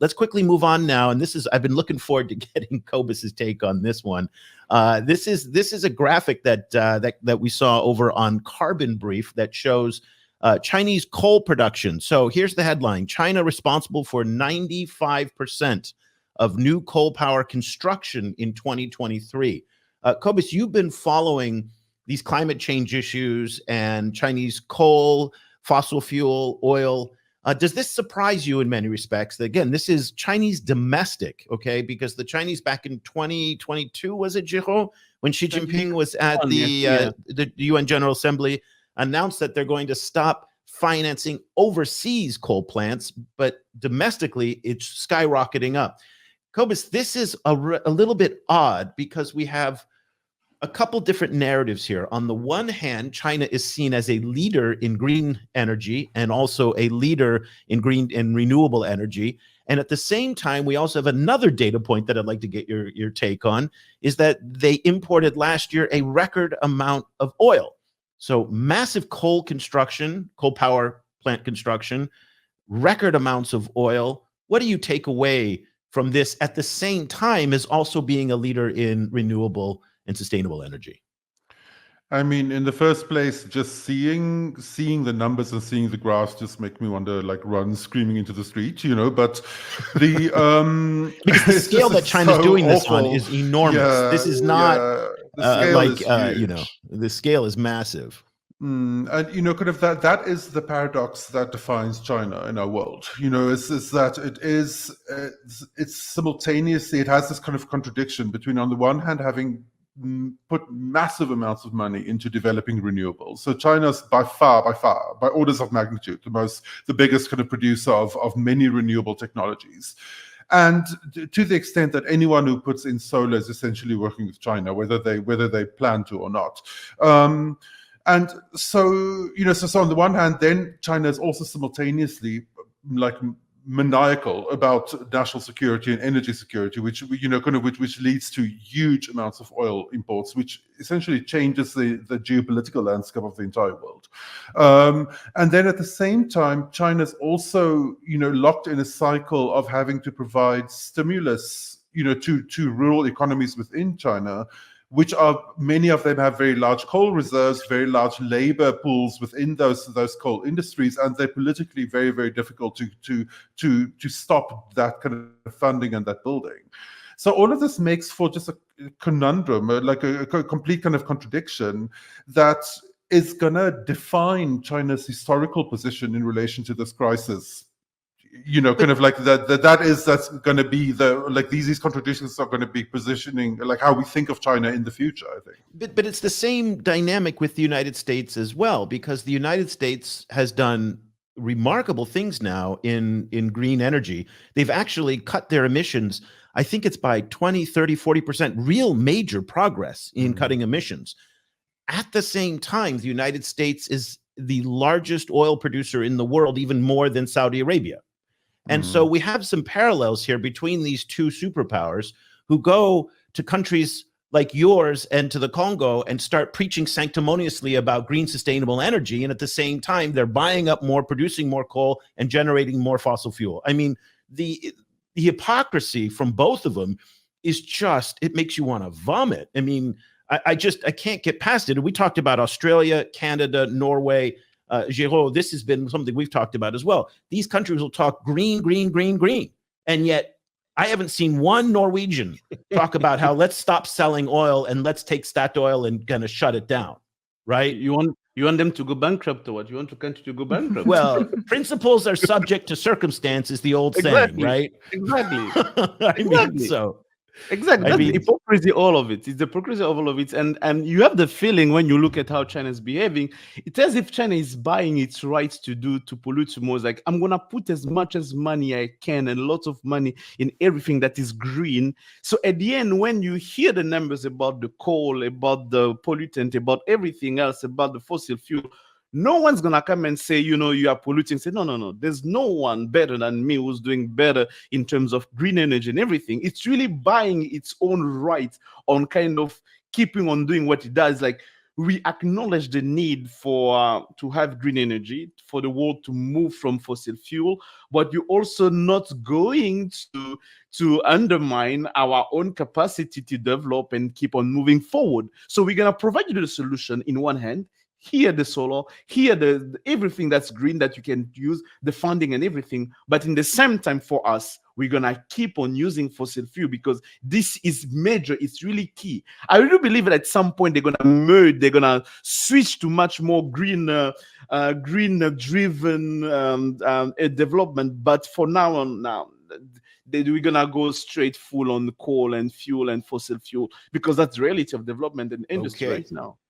let's quickly move on now. And I've been looking forward to getting Cobus's take on this one. This is a graphic that we saw over on Carbon Brief that shows Chinese coal production. So here's the headline: China responsible for 95% of new coal power construction in 2023. Cobus, you've been following these climate change issues and Chinese coal, fossil fuel, oil. Does this surprise you in many respects? Again, this is Chinese domestic, okay? Because the Chinese back in 2022, was it, Jiro, when Xi Jinping was at the UN General Assembly, announced that they're going to stop financing overseas coal plants, but domestically, it's skyrocketing up. Cobus, this is a little bit odd because we have a couple different narratives here. On the one hand, China is seen as a leader in green energy and also a leader in green and renewable energy. And at the same time, we also have another data point that I'd like to get your take on, is that they imported last year a record amount of oil. So massive coal power plant construction, record amounts of oil. What do you take away from this at the same time as also being a leader in renewable and sustainable energy? I mean, in the first place, just seeing the numbers and seeing the graphs just make me want to like run screaming into the street, you know. But the because the scale that China's so doing this on is enormous. This is not the scale is massive. And you know, kind of that is the paradox that defines China in our world. You know, is that it's simultaneously, it has this kind of contradiction between, on the one hand, having put massive amounts of money into developing renewables. So China's by orders of magnitude the biggest kind of producer of many renewable technologies. And to the extent that anyone who puts in solar is essentially working with China, whether they plan to or not. And so, you know, so on the one hand, then China is also simultaneously like maniacal about national security and energy security, which, you know, kind of which leads to huge amounts of oil imports, which essentially changes the geopolitical landscape of the entire world. And then at the same time, China's also, you know, locked in a cycle of having to provide stimulus, you know, to rural economies within China, which are, many of them have very large coal reserves, very large labor pools within those coal industries, and they're politically very, very difficult to stop that kind of funding and that building. So all of this makes for just a conundrum, like a complete kind of contradiction that is going to define China's historical position in relation to this crisis. You know, kind of like that's going to be these contradictions are going to be positioning like how we think of China in the future, I think. But it's the same dynamic with the United States as well, because the United States has done remarkable things now in green energy. They've actually cut their emissions. I think it's by 20, 30, 40%, real major progress in cutting emissions. At the same time, the United States is the largest oil producer in the world, even more than Saudi Arabia. And so we have some parallels here between these two superpowers who go to countries like yours and to the Congo and start preaching sanctimoniously about green, sustainable energy. And at the same time, they're buying up more, producing more coal, and generating more fossil fuel. I mean, the hypocrisy from both of them is just, it makes you want to vomit. I mean, I can't get past it. And we talked about Australia, Canada, Norway. Giro, this has been something we've talked about as well. These countries will talk green, green, green, green. And yet I haven't seen one Norwegian talk about how let's stop selling oil and let's take Statoil and kind of shut it down, right? You want them to go bankrupt or what? You want the country to go bankrupt? Well, principles are subject to circumstance is the old saying, right? Exactly. Mean, so. Exactly. That's the hypocrisy, all of it. It's the hypocrisy of all of it. And you have the feeling when you look at how China is behaving, it's as if China is buying its rights to pollute more. It's like, I'm going to put as much as money I can and lots of money in everything that is green. So at the end, when you hear the numbers about the coal, about the pollutant, about everything else, about the fossil fuel, no one's going to come and say, you know, you are polluting. Say, no. There's no one better than me who's doing better in terms of green energy and everything. It's really buying its own right on kind of keeping on doing what it does. Like, we acknowledge the need for to have green energy, for the world to move from fossil fuel, but you're also not going to undermine our own capacity to develop and keep on moving forward. So we're gonna provide you the solution in one hand. Here the solar, here the everything that's green that you can use, the funding and everything. But in the same time, for us, we're gonna keep on using fossil fuel because this is major. It's really key. I really believe that at some point they're gonna merge. They're gonna switch to much more green driven development. But for now on now, we're gonna go straight full on coal and fuel and fossil fuel because that's the reality of development and industry Okay. right now.